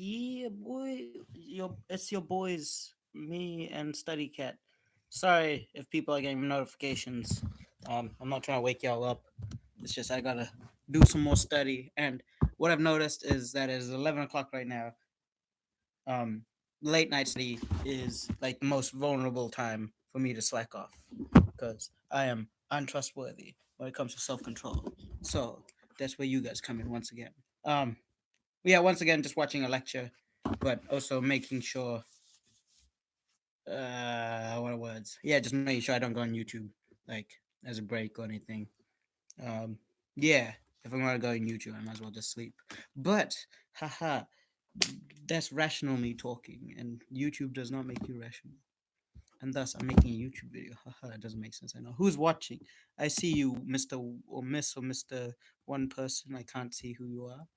Yeah, boy, it's your boys, me and Study Cat. Sorry if people are getting notifications. I'm not trying to wake y'all up. It's just I gotta do some more study. And what I've noticed is that it's 11 o'clock right now. Um, Late night study is like the most vulnerable time for me to slack off because I am untrustworthy when it comes to self control. So that's where you guys come in once again. Um, yeah, once again, just watching a lecture, but also making sure. What are words? Yeah, just making sure I don't go on YouTube like as a break or anything. Um, yeah, if I'm gonna go on YouTube, I might as well just sleep. But haha, that's rational me talking, and YouTube does not make you rational. And thus, I'm making a YouTube video. Haha, it doesn't make sense. I know who's watching. I see you, Mister or Miss or Mister One Person. I can't see who you are.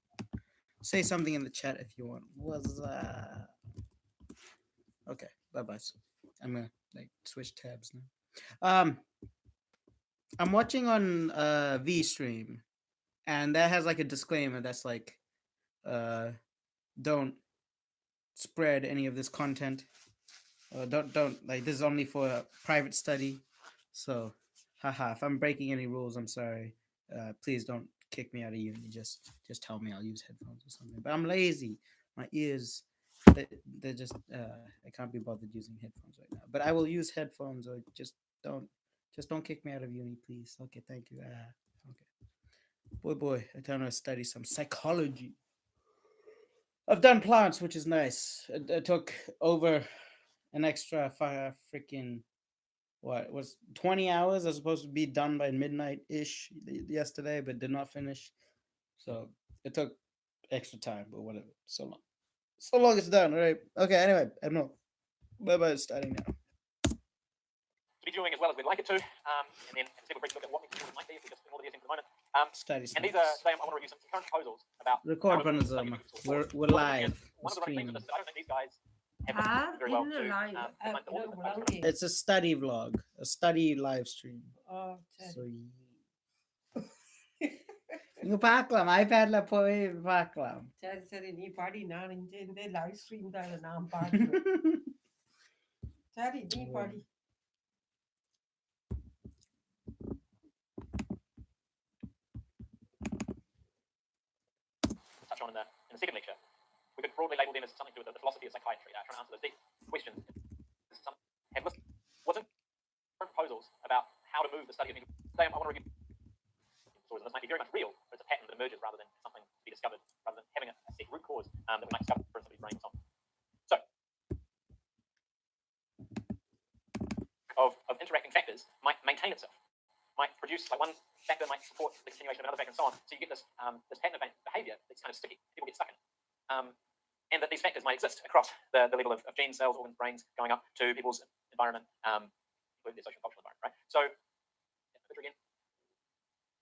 Say something in the chat if you want. Was okay? Bye bye. I'm gonna like switch tabs now. I'm watching on V stream, and that has like a disclaimer that's like, uh, don't spread any of this content. Don't like this is only for a private study. So, haha. If I'm breaking any rules, I'm sorry. Please don't kick me out of uni. Just tell me I'll use headphones or something. But I'm lazy. My ears, they're just I can't be bothered using headphones right now. But I will use headphones or don't don't kick me out of uni, please. Okay, thank you. Okay. Boy, I kind of study some psychology. I've done plants, which is nice. It took over an extra fire freaking what was 20 hours. I was supposed to be done by midnight ish yesterday, but did not finish. So it took extra time, but whatever. So long. So long it's done. All right. Okay. Anyway, I don't know. Bye bye. Starting now. To be doing as well as we'd like it to, and then instead we'll look at what next it might be if we just ignore the guessing for the moment. Study. And these are today I want to review some current proposals about record Panazama. We're live. One of the running things with this, I don't think these guys have Ah, very well to It's a study vlog, a study live stream. Oh, So நீங்க பார்க்கலாம் ஐபேட்ல போய் பார்க்கலாம் சரி சரி நீ பாடி நான் இந்த live stream தான் நான் பாடுறேன் சரி நீ பாடி touch on in the second lecture. We could broadly label them as something to do with the philosophy of psychiatry, trying to answer those deep questions. And what's in proposals about how to move the study of mental. Today I want to review disorders, and this might be very much real, but it's a pattern that emerges rather than something to be discovered, rather than having a set root cause that we might discover for somebody's brain and so on. So, of interacting factors might maintain itself, might produce like one factor might support the continuation of another factor and so on. So you get this this pattern of behavior that's kind of sticky. People get stuck in it. And that these factors might exist across the level of genes, cells, organs, brains, going up to people's environment, including their social and cultural environment, right? So, again,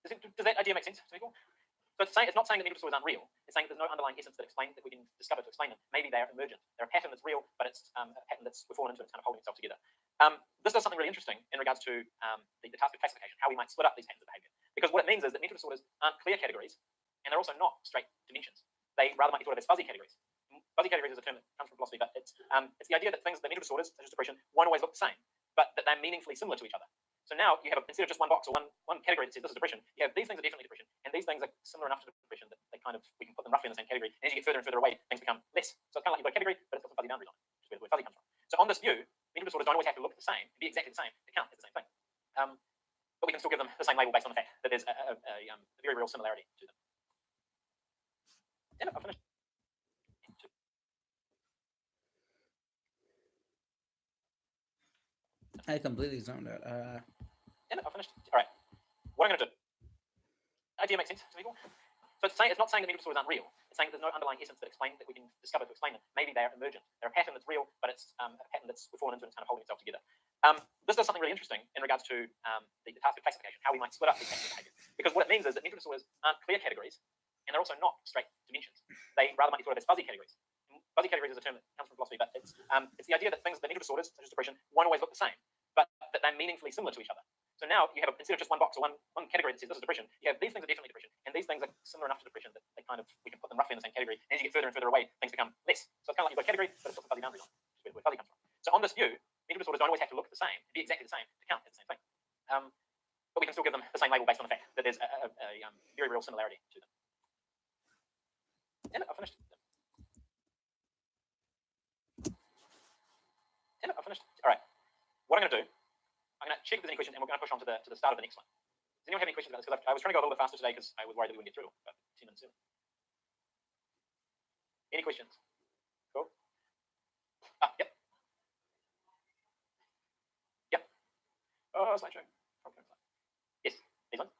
does that idea make sense to people? So it's not saying that mental disorders aren't real. It's saying that there's no underlying essence that we can discover to explain them. Maybe they're emergent. They're a pattern that's real, but it's a pattern we've fallen into and it's kind of holding itself together. This does something really interesting in regards to the task of classification, how we might split up these patterns of behavior. Because what it means is that mental disorders aren't clear categories, and they're also not straight dimensions. They rather might be thought of as fuzzy categories. Fuzzy categories is a term that comes from philosophy, but it's the idea that the mental disorders, such as depression, won't always look the same, but that they're meaningfully similar to each other. So now you have instead of just one box or one category that says this is depression, you have these things are definitely depression, and these things are similar enough to depression that we can put them roughly in the same category. And as you get further and further away, things become less. So it's kind of like you've got a category, but it's got some fuzzy boundaries on it, which is where the word fuzzy comes from. So on this view, mental disorders don't always have to look the same, be exactly the same. They count as the same thing, but we can still give them the same label based on the fact that there's a very real similarity to them. Yeah, I've finished. I completely zoned out. Yeah, I've finished. All right. What I'm going to do. Idea makes sense to people? So it's not saying that mental disorders aren't real. It's saying that there's no underlying essence that we can discover to explain them. Maybe they're emergent. They're a pattern that's real, but it's a pattern we've fallen into and it's kind of holding itself together. This does something really interesting in regards to the task of classification, how we might split up these patterns of behavior. Because what it means is that mental disorders aren't clear categories, and they're also not straight dimensions. They rather might be thought of as fuzzy categories. Fuzzy categories is a term that comes from philosophy, but it's the idea that the mental disorders, such as depression, won't always look the same, but that they're meaningfully similar to each other. So So now you have, instead of just one box or one category that says this is depression, you have these things are definitely depression, and these things are similar enough to depression that they kind of, we can put them roughly in the same category. And as you get further and further away, things become less. So it's kind of like you've got a category, but it's got some fuzzy boundaries on it, which is where fuzzy comes from. So on this view, mental disorders don't always have to look the same, be exactly the same to count as the same thing. But we can still give them the same label based on the fact that there's a very real similarity to them. Damn it, I finished. Damn it, I finished. All right. What I'm going to do, I'm going to check if there's any questions, and we're going to push on to the start of the next one. Does anyone have any questions about this? Because I was trying to go a little bit faster today because I was worried that we wouldn't get through about 10 minutes soon. Any questions? Cool. Yep. Yep. Oh, slideshow. Yes, these ones.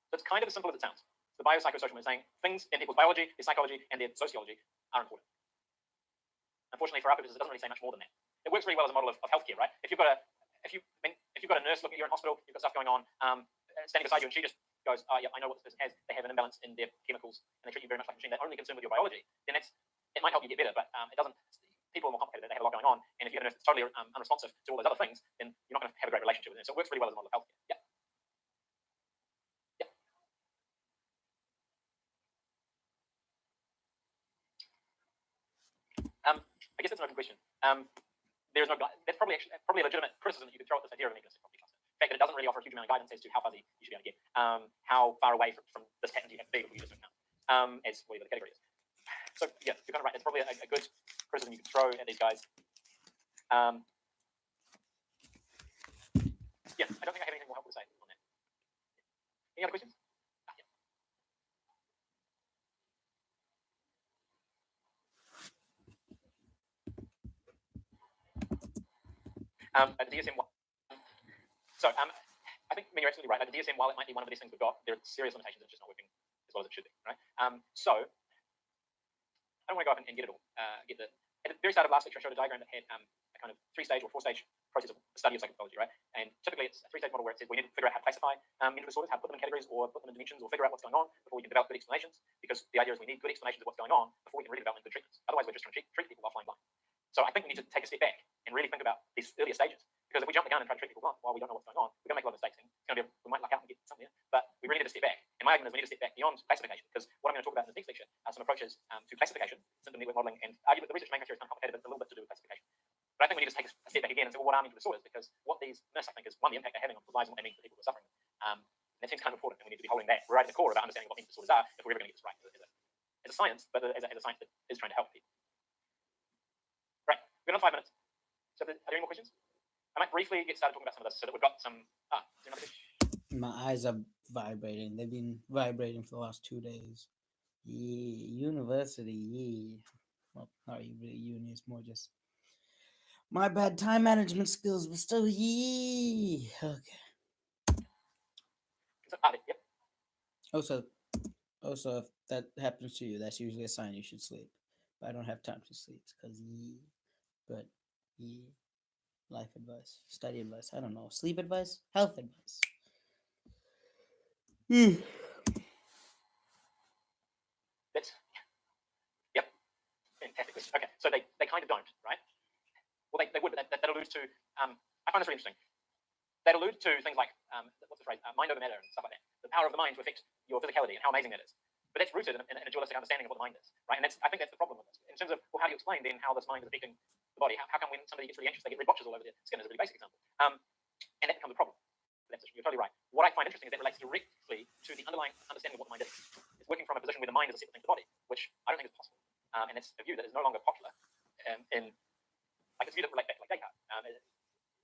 So it's kind of as simple as it sounds. The biopsychosocial is saying things in people's biology, their psychology, and their sociology are important. Unfortunately, for our purposes, it doesn't really say much more than that. It works really well as a model of healthcare, right? If you've got a nurse looking at you in hospital, you've got stuff going on, standing beside you, and she just goes, "Oh, yeah, I know what this person has. They have an imbalance in their chemicals, and they treat you very much like a machine. They're only concerned with your biology." Then it might help you get better, but it doesn't. People are more complicated. They have a lot going on, and if you have a nurse that's totally unresponsive to all those other things, then you're not going to have a great relationship with them. So it works really well as a model of healthcare. Yeah. I guess that's an open question. There's no. That's probably a legitimate criticism that you could throw at this idea of a mechanistic property cluster. The fact that it doesn't really offer a huge amount of guidance as to how fuzzy you should be able to get, how far away from this pattern do you have to be before you just don't know, as whatever the category is. So yeah, you're kind of right. It's probably a good criticism you could throw at these guys. Yeah, I don't think I have anything more helpful to say on that. Any other questions? DSM-1. So I think you're absolutely right. The DSM, while it might be one of the best things we've got, there are serious limitations. It's just not working as well as it should be, right? So I don't want to go up and get it all. At the very start of last lecture, I showed a diagram that had a kind of 3-stage or 4-stage process of the study of psychopathology, right? And typically it's a 3-stage model where it says we need to figure out how to classify mental disorders, how to put them in categories or put them in dimensions or figure out what's going on before we can develop good explanations. Because the idea is we need good explanations of what's going on before we can really develop good treatments. Otherwise, we're just trying to treat people while flying blind. So I think we need to take a step back and really think about these earlier stages. Because if we jump the gun and try to treat people while we don't know what's going on, we're going to make a lot of mistakes. And it's going to be, we might luck out and get something, but we really need to step back. And my argument is we need to step back beyond classification, because what I'm going to talk about in this next lecture are some approaches to classification, symptom network modeling, and arguably the research manufacturer is kind of complicated, but it's a little bit to do with classification. But I think we need to take a step back again and say, well, what are mental disorders? Because what these miss, I think, is one, the impact they're having on people's lives and what they mean for people who are suffering. That seems kind of important, and we need to be holding that right at the core about understanding what mental disorders are if we're ever going to get this right as a science, but as a science that is trying to help people. Right, we've got 5 minutes. So are there any more questions? I might briefly get started talking about some of this so that we've got some. Is there another question? My eyes are vibrating. They've been vibrating for the last 2 days. Yeah, university. Yeah. Well, not really uni. It's more just my bad time management skills, but still, yeah. Okay. Yep. Also, if that happens to you, that's usually a sign you should sleep. But I don't have time to sleep because but life advice, study advice. I don't know, sleep advice, health advice. That's yep. Fantastic question. Okay, so they kind of don't, right? Well, they would, but that alludes to. I find this really interesting. That allude to things like what's the phrase? Mind over matter and stuff like that. The power of the mind to affect your physicality and how amazing that is. But that's rooted in a dualistic understanding of what the mind is, right? And I think that's the problem with this. In terms of, well, how do you explain then how this mind is affecting the body? How come when somebody gets really anxious, they get red blotches all over their skin, as a really basic example? And that becomes a problem. You're totally right. What I find interesting is that relates directly to the underlying understanding of what the mind is. It's working from a position where the mind is a separate thing from the body, which I don't think is possible. And it's a view that is no longer popular in, like, it's a view that relates back to like Descartes.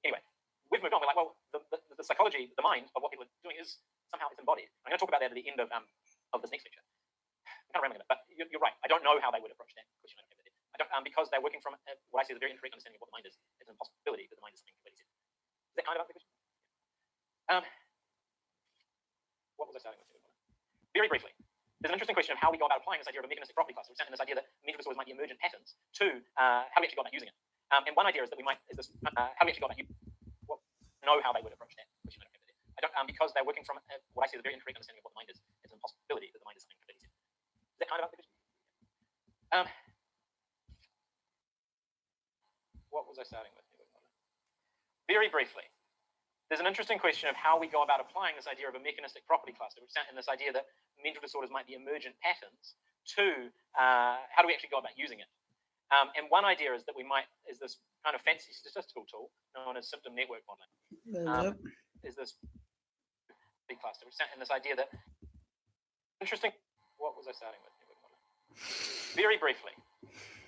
Anyway, we've moved on. We're like, well, the psychology, the mind of what people are doing is somehow it's embodied. I'm going to talk about that at the end of this next lecture. I'm kind of rambling a bit, but you're right. I don't know how they would approach that question. I don't, because they're working from what I see as a very incorrect understanding of what the mind is. It's an impossibility that the mind is something completely separate. Is that kind of answer the question? What was I starting with? Very briefly, there's an interesting question of how we go about applying this idea of a mechanistic property cluster. We're in this idea that mental disorders might be emergent patterns to how we actually go about using it. And one idea is that we might how we actually go about know how they would approach that question. I don't because they're working from what I see as a very incorrect understanding of what the mind is. It's an impossibility that the mind is something completely separate. Is that kind of answer the question? What was I starting with? very briefly, there's an interesting question of how we go about applying this idea of a mechanistic property cluster, and this idea that mental disorders might be emergent patterns to how do we actually go about using it. And one idea is that is this kind of fancy statistical tool known as symptom network modeling. Is this cluster, and this idea that interesting. What was I starting with? Very briefly,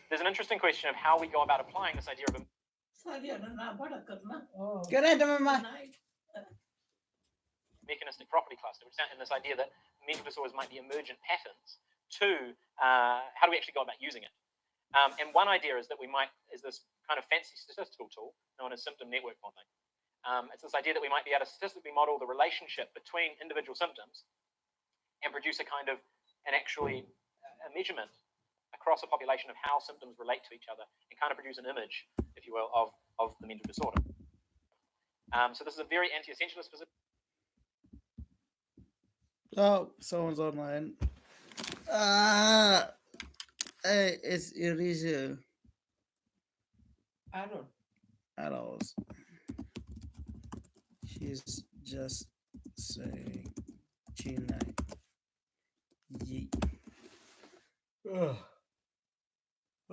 there's an interesting question of how we go about applying this idea of a Good night, Mama. mechanistic property cluster, and this idea that mental disorders might be emergent patterns to how do we actually go about using it. And one idea is that is this kind of fancy statistical tool known as symptom network modeling. It's this idea that we might be able to statistically model the relationship between individual symptoms and produce a kind of a measurement across a population of how symptoms relate to each other and kind of produce an image, if you will, of the mental disorder. So this is a very anti-essentialist position. Oh, someone's online. It's Erasure. Aaron. Adults. She's just saying China. Yeet. Oh.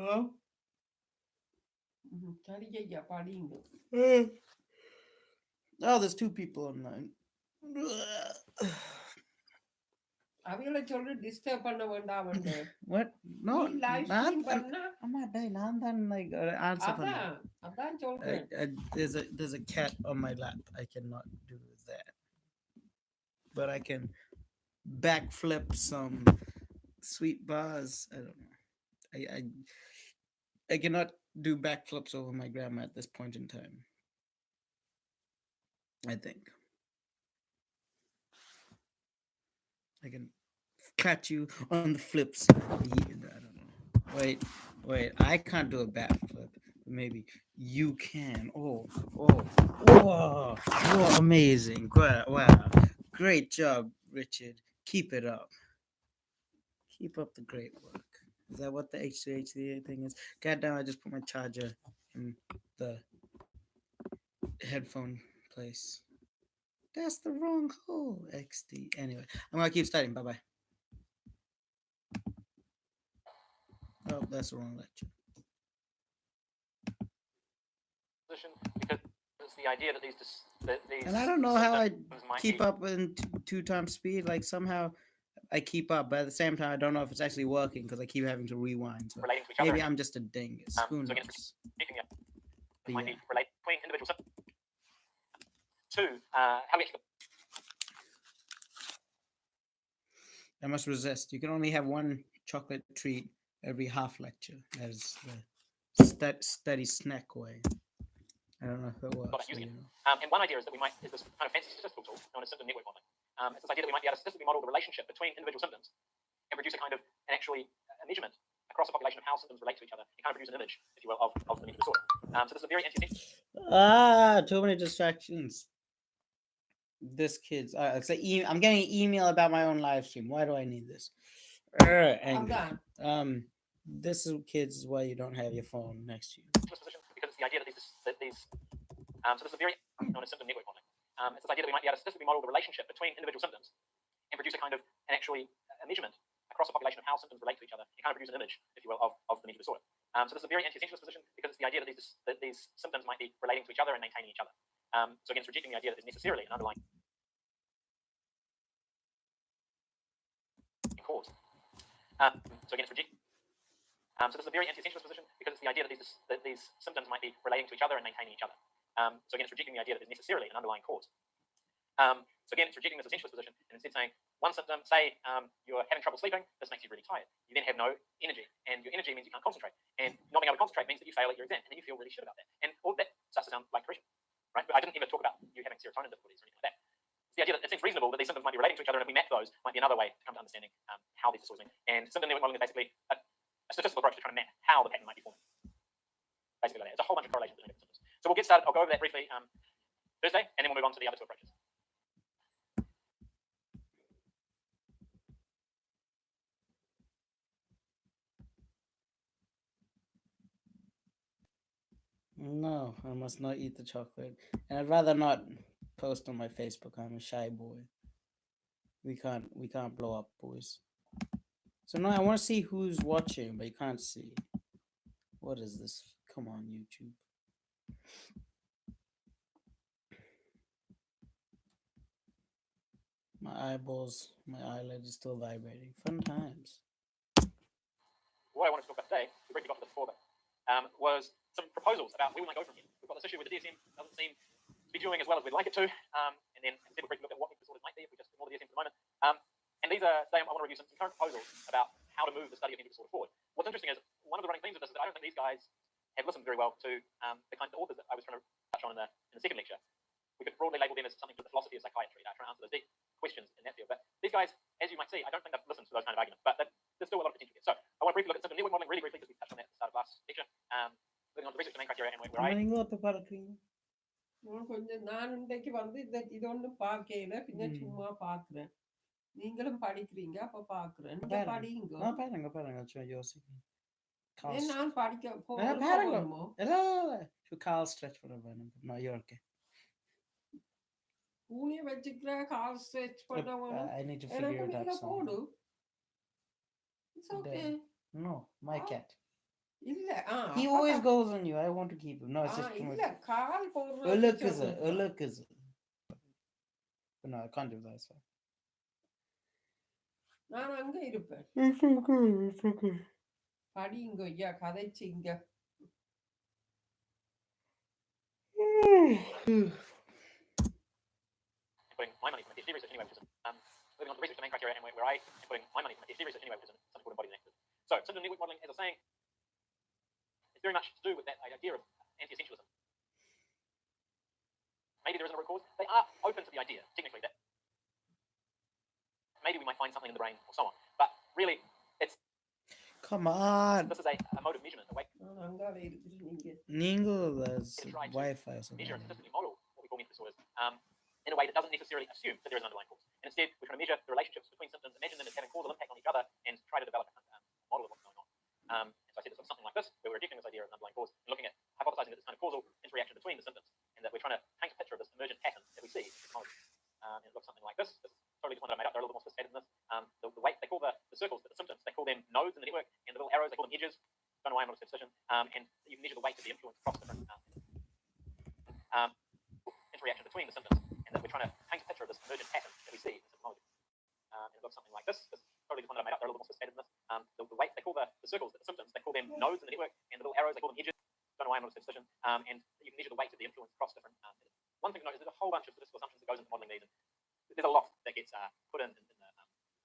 Oh, there's two people online. அவங்கள சொல்ற disturb பண்ண வேண்டாம் வந்து What? No. நீ live stream பண்ணா நான் தான் like answer அதான் அதான் சொல்றேன். there's a cat on my lap. I cannot do that. But I can backflip some sweet bars. I don't know. I cannot do backflips over my grandma at this point in time. I think I can catch you on the flips. I don't know. Wait. I can't do a backflip. Maybe you can. Oh, amazing. Wow. Great job, Richard. Keep it up. Keep up the great work. Is that what the H2HCA thing is? God damn, I just put my charger in the headphone place. That's the wrong hole, XD. Anyway, I'm going to keep studying. Bye-bye. Oh, that's the wrong lecture. Because it's the idea that these and I don't know how I keep up in 2x speed. Like somehow I keep up, but at the same time I don't know if it's actually working because I keep having to rewind. So maybe I'm just a dingus. Who knows? Might be related between individual symptoms. How we actually. I must resist. You can only have one chocolate treat every half lecture. That is the steady snack way. I don't know if it works. And one idea is that is this kind of fancy statistical tool known as symptom network modeling. It's this idea that we might be able to statistically model the relationship between individual symptoms and produce a kind of a measurement across a population of how symptoms relate to each other and kind of produce an image, if you will, of the mental disorder. So this is a very anti-essential. Too many distractions. This kid's. I'm getting an email about my own live stream. Why do I need this? This is kids is why you don't have your phone next to you. Because it's the idea that these so this is a very known as symptom network modeling. It's this idea that we might be able to statistically model the relationship between individual symptoms and produce a kind of a measurement across a population of how symptoms relate to each other and kind of produce an image, if you will, of the mental disorder. So this is a very anti-essentialist position because it's the idea that these symptoms might be relating to each other and maintaining each other. So again, it's rejecting the idea that there's necessarily an underlying cause. So again, it's rejecting. So this is a very anti-essentialist position because it's the idea that these symptoms might be relating to each other and maintaining each other. So again, it's rejecting the idea that there's necessarily an underlying cause. So again, it's rejecting this essentialist position and instead saying one symptom, say you're having trouble sleeping, this makes you really tired. You then have no energy, and your energy means you can't concentrate. And not being able to concentrate means that you fail at your exam, and then you feel really shit about that. And all that starts to sound like depression, right? But I didn't even talk about you having serotonin difficulties or anything like that. It's the idea that it seems reasonable that these symptoms might be relating to each other, and if we map those, might be another way to come to understanding how these disorders. And symptom network modeling is basically a statistical approach to trying to map how the pattern might be forming. Basically, like that. It's a whole bunch of correlations between different symptoms. So we'll get started. I'll go over that briefly Thursday, and then we'll move on to the other two approaches. No, I must not eat the chocolate. And I'd rather not post on my Facebook. I'm a shy boy. We can't blow up, boys. So no, I want to see who's watching, but you can't see. What is this? Come on, YouTube. My eyeballs, my eyelid is still vibrating. Fun times. What I wanted to talk about today, we briefly got to this before, but was some proposals about where we might go from here. We've got this issue with the DSM doesn't seem to be doing as well as we'd like it to, and then instead we briefly look at what disorders might be if we just ignore the DSM for the moment. And these are today I want to review some current proposals about how to move the study of mental disorder forward. What's interesting is one of the running themes of this is that I don't think these guys have listened very well to the kinds of authors that I was trying to touch on in the second lecture. We could broadly label them as something to the philosophy of psychiatry, trying to answer those deep questions in that field. But these guys, as you might see, I don't think they've listened to those kind of arguments, but there's still a lot of potential here. So I want to briefly look at symptom network modeling really briefly because we touched on that at the start of last lecture. Moving on to the research domain criteria and where I கொஞ்சம் நான் இன்றைக்கு வந்து இதொன்னு பார்க்கல பின்ன சும்மா பாக்குறேன். நீங்களும் படிக்கிறீங்க அப்ப பாக்குறேன். நீங்க படிங்க. பாருங்க யோசிக்கிறேன். நான் படிக்க போகணுமோ? கால் ஸ்ட்ரெச் பண்ண வேணும். நான் யோசிக்கிறேன். ஊனிய வச்சுக்கிற கால் ஸ்ட்ரெச் பண்ண வேணும். I need to figure it out. போடு. It's okay. No, my cat. இல்ல he always goes on you. I want to keep him. No, it's just இல்ல கால் போடுறது. look is no, I can't do that. So நான் அங்க இருப்பேன். It's okay. படிங்க ஐயா கதைச்சிங்க. putting my money for my PhD research anyway, which is moving on to research domain criteria and where I am putting my money for my PhD research anyway, which is something called embodied activity. So symptom network modeling, as I was saying, is very much to do with that idea of anti-essentialism. Maybe there isn't a root cause. They are open to the idea, technically, that maybe we might find something in the brain or so on. But really, it's... Come on. This is a mode of measurement, a way... There's Wi-Fi or something. Measure and statistically model what we call mental disorders in a way that doesn't necessarily assume that there is an underlying cause. And instead, we're trying to measure the relationships between symptoms, imagine them as having causal impact on each other, and try to develop a model of what's going on. And so I said it's something like this, where we're rejecting this idea of an underlying cause and looking at hypothesizing that this kind of causal interaction between the symptoms, and that we're trying to paint a picture of this emergent pattern that we see in symptomology. And it looks something like this. This is totally just one that I made up. They're a little bit more sophisticated than this. The way they call the circles, the symptoms, they call them nodes in the network, and the little arrows, they call them edges. Don't know why I'm not a statistician. And you can measure the weight of the influence across different interaction between the symptoms, and that we're trying to paint a picture of this emergent pattern that we see in symptomology. And it looks something like this. This is totally just one that I made up. They're a little bit more sophisticated than this. The weight, they call the circles, the symptoms, they call them nodes in the network, and the little arrows, they call them edges. Don't know why I'm not a statistician. And you can measure the weight of the influence across different. One thing to note is there's a whole bunch of statistical assumptions that goes into modeling these, and there's a lot that gets put in the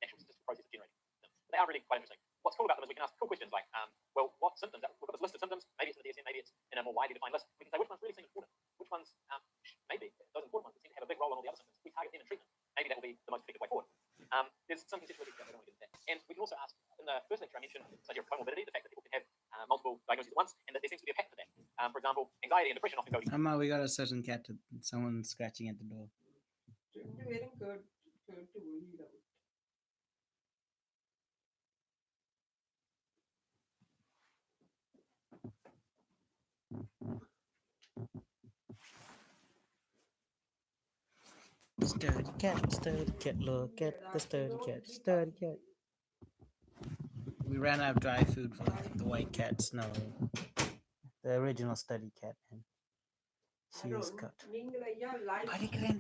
actual statistical process of generating them. But they are really quite interesting. What's cool about them is we can ask cool questions like, well, what symptoms? We've got this list of symptoms. Maybe it's in the DSM, maybe it's in a more widely defined list. We can say which ones really seem important. Which ones, maybe those important ones that seem to have a big role on all the other symptoms. We target them in treatment. Maybe that will be the most effective way forward. There's some conceptualities that we don't want to get into that. And we can also ask, in the first lecture I mentioned this idea of comorbidity, the fact that people can have multiple diagnoses at once, and that there seems to be a pattern to that. For example, anxiety and depression often go together. We got a certain cat. Someone scratching at the door. Very good. Sturdy cat, look at the sturdy cat. We ran out of dry food for the white cat, Snow. The original sturdy cat, and she is cut. Parikiran.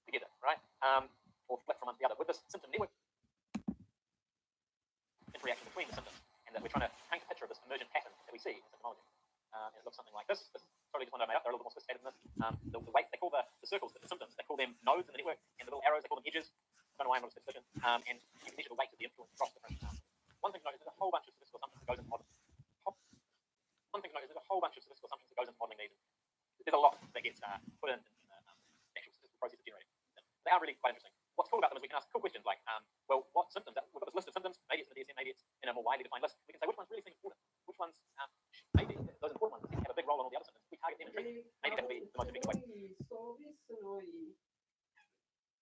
Together, right? Or flip from one to the other. With this symptom network interaction between the symptoms, and that we're trying to paint a picture of this emergent pattern that we see in symptomology. And it looks something like this. This is totally just one that I made up. They're a little bit more sophisticated than this. The weight, they call the circles, the symptoms, they call them nodes in the network, and the little arrows, they call them edges. Don't know why I'm not a statistician. And you can measure the weight of the influence across different. One thing to note is there's a whole bunch of statistical assumptions that goes into modeling. Modeling these. There's a lot that gets put in the actual statistical process of generating them. They are really quite interesting. What's cool about them is we can ask cool questions like, well, what symptoms? We've got this list of symptoms. Maybe it's in the DSM, maybe it's in a more widely defined list. We can say which ones really seem important. Which ones, maybe those important ones seem to have a big role on all the other symptoms. We target them in treatment. Maybe that will be the most effective way.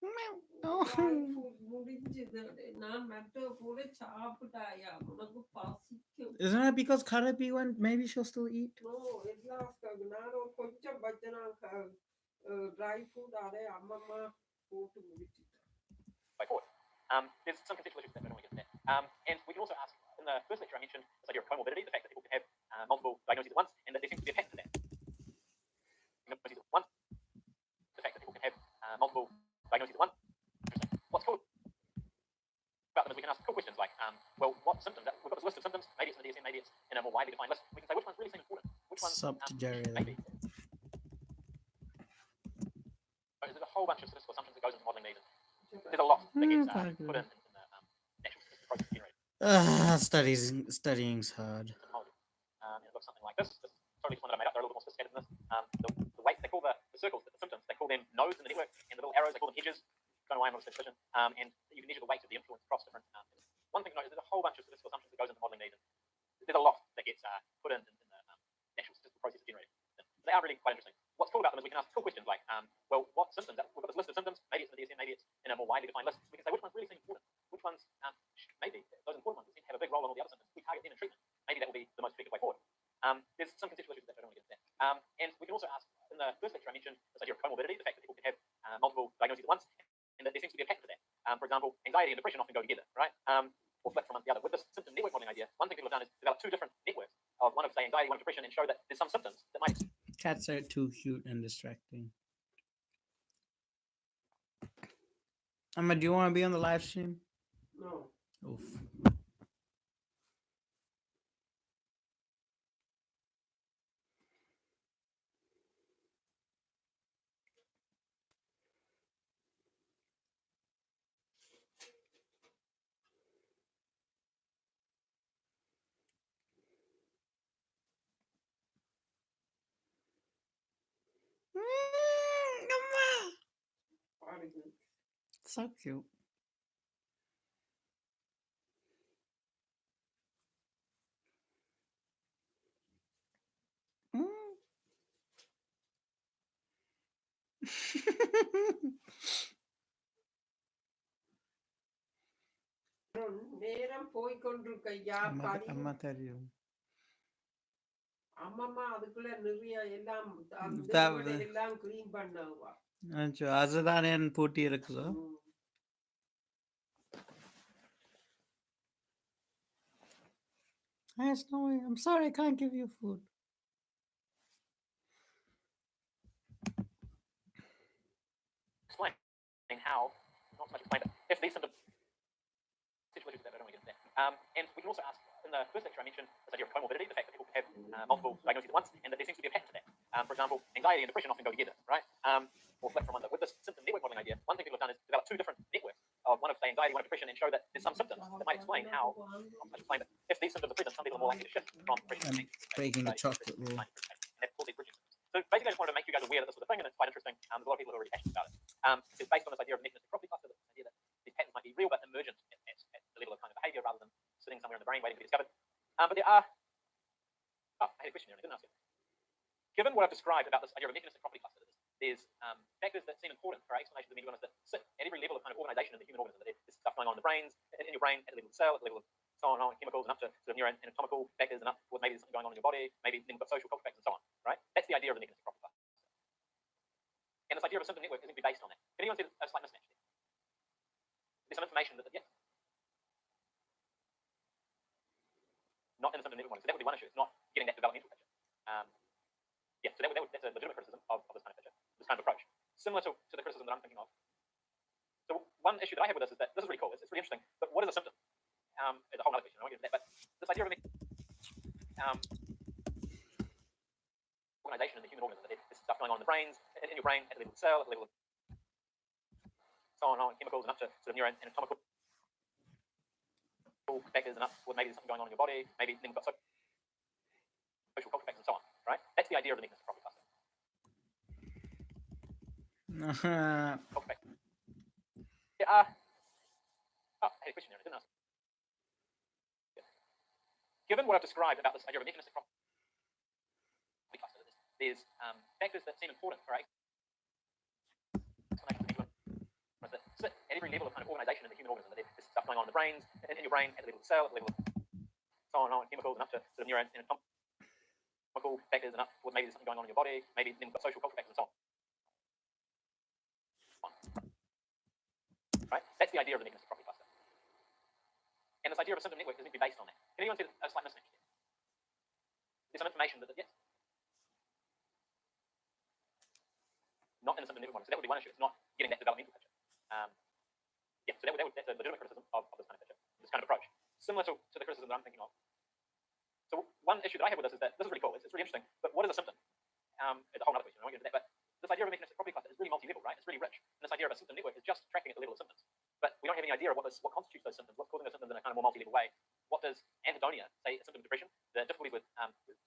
Dry food முடிஞ்சது. நான் மற்ற கூட சாப்பிட்டாயா? உனக்கு பசிக்கும். Isn't that because Karabi went? Maybe she'll still eat. No, நான் கொஞ்சம் பச்சனா dry food அதே அம்மம்மா போட்டு முடிச்சிட்டேன். By forward. There's some contextual issues that I don't want to get into there. And we can also ask, in the first lecture I mentioned this idea of comorbidity, the fact that people can have multiple diagnoses at once, and that there seems to be a pattern to that. Diagnoses at once, the fact that people can have multiple diagnoses at once. What's cool about them is we can ask cool questions like, well, what symptoms? We've got this list of symptoms. Maybe it's in the DSM, maybe it's in a more widely defined list. We can say which ones really seem important. Which ones maybe. There's a whole bunch of statistical assumptions that goes into modelling these. There's a lot that gets put in the natural statistical process generated. Studying's hard. It looks something like this. This is totally one that I made up. They're a little bit more sophisticated than this. The weights, they call the circles, the symptoms, they call them nodes in the network, and the little arrows, they call them hedges. Don't know why I'm not a statistician. And you can measure the weight of the influence across different things. One thing to note is there's a whole bunch of statistical assumptions that goes into modelling these. There's a lot that gets put in the natural statistical process generated. They are really quite interesting. What's cool about them is we can ask cool questions like, well, what symptoms? We've got this list of symptoms. Maybe it's in the DSM, maybe it's in a more widely defined list. We can say which ones really seem important. Which ones, maybe those important ones that seem to have a big role in all the other symptoms. We target them in treatment. Maybe that will be the most effective way forward. There's some contextual issues that I don't want to get into there. And we can also ask, in the first lecture I mentioned this idea of comorbidity, the fact that people can have multiple diagnoses at once, and that there seems to be a pattern to that. For example, anxiety and depression often go together, right? Or flip from one to the other. With this symptom network modeling idea, one thing people have done is develop two different networks of one of, say, anxiety, one of depression, and show that there's some symptoms that might... Cats are too cute and distracting. Amma, do you want to be on the live stream? No. Oof. So cute. நேரம் போய்கொண்டிருக்க யார் அம்மா தெரியும் அம்மம்மா அதுக்குள்ள நிறைய எல்லாம் எல்லாம் clean பண்ணுவா அதுதான் என் போட்டி இருக்குதோ I'm sorry, I can't give you food. Explain how, not so much explain, but if these symptoms, situations that I don't want to get into there. And we can also ask, in the first lecture I mentioned this idea of comorbidity, the fact that people have multiple diagnoses at once, and that there seems to be a pattern to that. For example, anxiety and depression often go together, right? Or flip from one. With this symptom network modeling idea, one thing people have done is develop two different networks of one of, say, anxiety, one of depression, and show that there's some symptoms that might explain how, not so much explain, but if these symptoms are present, some people are more likely to shift from depression to anxiety. Breaking the chocolate rule. And that's called these bridging symptoms. So basically, I just wanted to make you guys aware that this was a thing, and it's quite interesting. There's a lot of people who are really passionate about it. It's based on this idea of mechanistic property cluster, this idea that these patterns might be real but emergent at the level of kind of behavior rather than sitting somewhere in the brain waiting to be discovered. But there are... Oh, I had a question here, and I didn't ask it. Given what I've described about this idea of a mechanistic property cluster, there's factors that seem important for our explanation of the many that sit at every level of kind of organization in the human organism. There's stuff going on in the brains, in your brain, at the level of the cell, at the level of so on, chemicals, and up to sort of neuroanatomical factors, and up with maybe there's something going on in your body, maybe then you've got social culture factors and so on, right? That's the idea of the mechanistic property cluster. And this idea of a symptom network isn't based on that. Can anyone see a slight mismatch there? There's some information that, yeah. Not in the symptom network model. So that would be one issue. It's not getting that developmental picture. Yeah, so that's a legitimate criticism of this kind of picture, this kind of approach. Similar to the criticism that I'm thinking of. So one issue that I have with this is that this is really cool. It's really interesting. But what is a symptom? It's a whole other question. I won't get into that. But this idea of organization in the human organism, there's stuff going on in the brains, in your brain, at the level of the cell, at the level of so on, chemicals, and up to sort of neuroanatomical factors, and up with maybe there's something going on in your body, maybe then we've got social culture factors and so on, right? That's the idea of the mechanistic property cluster. Okay. Yeah, oh, I had a question there, I didn't ask. Yeah. Given what I've described about this idea of a mechanistic property cluster, there's factors that seem important for our explanation of the that stuff going on in the brains, in your brain, at the level of the cell, at the level of so on, chemicals, and up to sort of neuroanatomical factors, and up towards maybe there's something going on in your body, maybe then we've got social cultural factors and so on. Right? That's the idea of the mechanistic property cluster. And this idea of a symptom network is meant to be based on that. Can anyone see a slight mismatch here? There's some information that, yes? Not in the symptom network model. So that would be one issue. It's not getting that developmental picture. Yeah, so that's a legitimate criticism of this kind of picture, this kind of approach. Similar to the criticism that I'm thinking of. So one issue that I have with this is that this is really cool. It's really interesting. But what is a symptom? It's a whole other question. I won't get into that. But this idea of a mechanistic property cluster is really multi-level, right? It's really rich. And this idea of a symptom network is just tracking at the level of symptoms. But we don't have any idea of what constitutes those symptoms, what's causing those symptoms in a kind of more multi-level way. What does anhedonia, say a symptom of depression, the difficulties with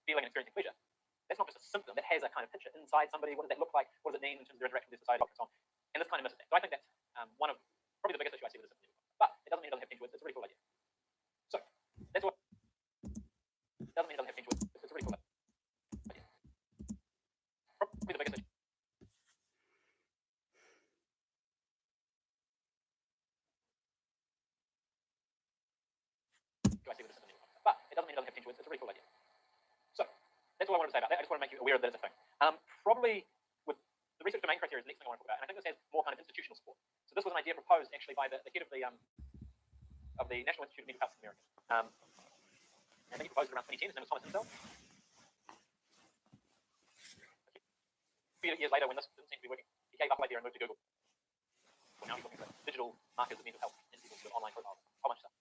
feeling and experiencing pleasure? That's not just a symptom. That has a kind of picture inside somebody. What does that look like? What does it mean in terms of their interaction with society, and so on? And this kind of misses that. So I think that's one of probably the biggest issue I see with the symptom network. But it doesn't mean it doesn't have potential. It's a really cool idea. So that's what. It doesn't mean it doesn't have potential. It's a really cool idea. Probably the biggest issue. I see with the system network. But it doesn't mean it doesn't have potential. It's a really cool idea. So that's all I wanted to say about that. I just want to make you aware that it's a thing. Probably with the research domain criteria is the next thing I want to talk about, and I think this has more kind of institutional support. So this was an idea proposed actually by the head of the National Institute of Mental Health in America. I think he proposed it around 2010. His name was Thomas Insel. A few years later, when this didn't seem to be working, he gave up the idea and moved to Google. Well, now he's looking for digital markers of mental health in people's sort of online profiles. A whole bunch of stuff.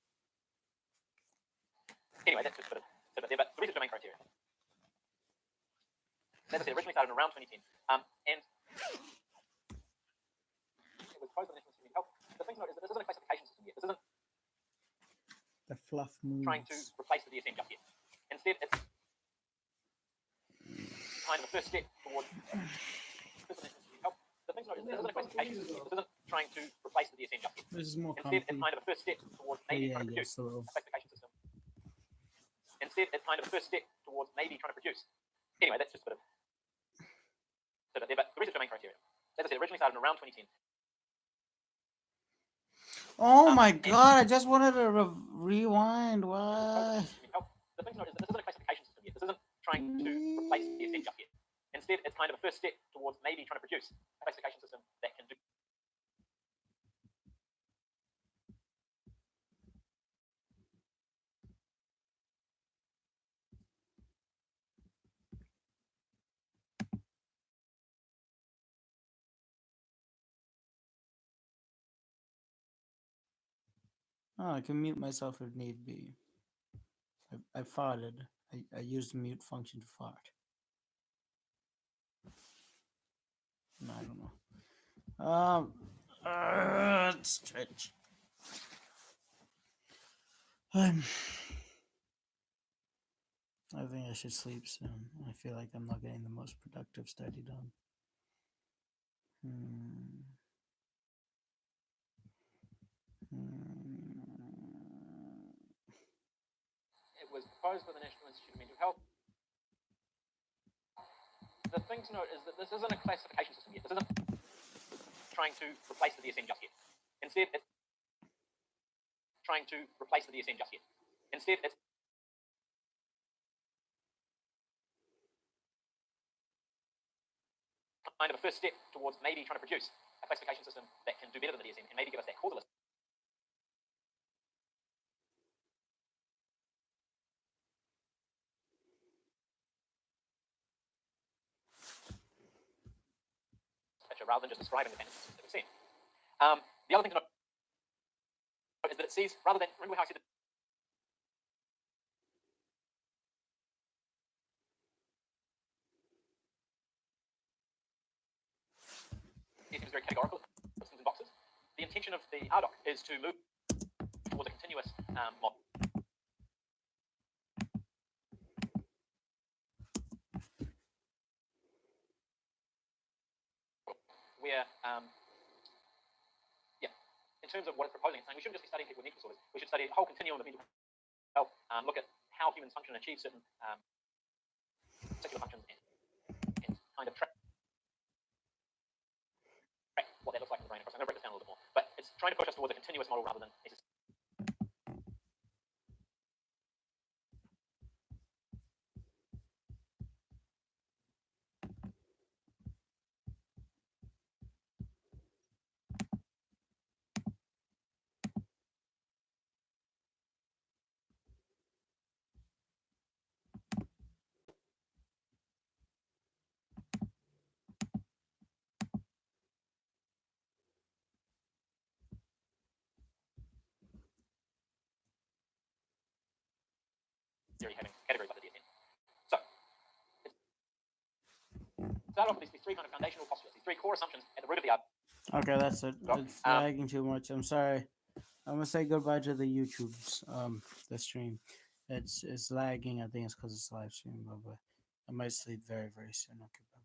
Anyway, that's just a bit there. But the research domain criteria. As I said, originally started around 2010. And it was proposed by the National Institute of Mental Health. The thing to note is that this isn't a classification system yet. This isn't The fluff moves. trying to replace the DSM just yet. Instead, it's kind of the first step towards the thing to note is that this isn't a classification system yet. This isn't trying to replace the DSM just yet. This is more Instead, comfy. it's kind of a first step towards maybe trying to produce a classification system. Instead, it's kind of a first step towards maybe trying to produce. Anyway, that's just a bit of there. But the research domain criteria, as I said, originally started around 2010. Oh my god, I just wanted to rewind. Why? The thing to note is that this isn't a classification system yet. This isn't trying to replace the DSM just yet. Instead, it's kind of a first step towards maybe trying to produce a classification system that can do. Oh, I can mute myself if need be. I farted. I used the mute function to fart. No, I don't know. Stretch. I think I should sleep soon. I feel like I'm not getting the most productive study done. It was proposed by the National Institute of Mental Health. The thing to note is that this isn't a classification system yet. This isn't trying to replace the DSM just yet. Instead, it's trying to replace the DSM just yet. Instead, it's kind of a first step towards maybe trying to produce a classification system that can do better than the DSM and maybe give us that causalist. Rather than just describing the mechanisms that we've seen. The other thing to note is that it sees, rather than, remember how I said that it is very categorical, systems and boxes. The intention of the RDoc is to move towards a continuous model. Where, in terms of what it's proposing, it's saying we shouldn't just be studying people with mental disorders. We should study a whole continuum of mental health, look at how humans function and achieve certain particular functions and kind of track what that looks like in the brain. Of course, I'm going to break this down a little bit more. But it's trying to push us towards a continuous model rather than theory having categories like the DSM. So, start off with these three kind of foundational postulates, these three core assumptions at the root of the argument. Okay, that's it. Well, It's lagging too much. I'm sorry. I'm gonna say goodbye to the YouTube's the stream. It's lagging. I think it's because it's live stream, but I might sleep very very soon. Okay, bye.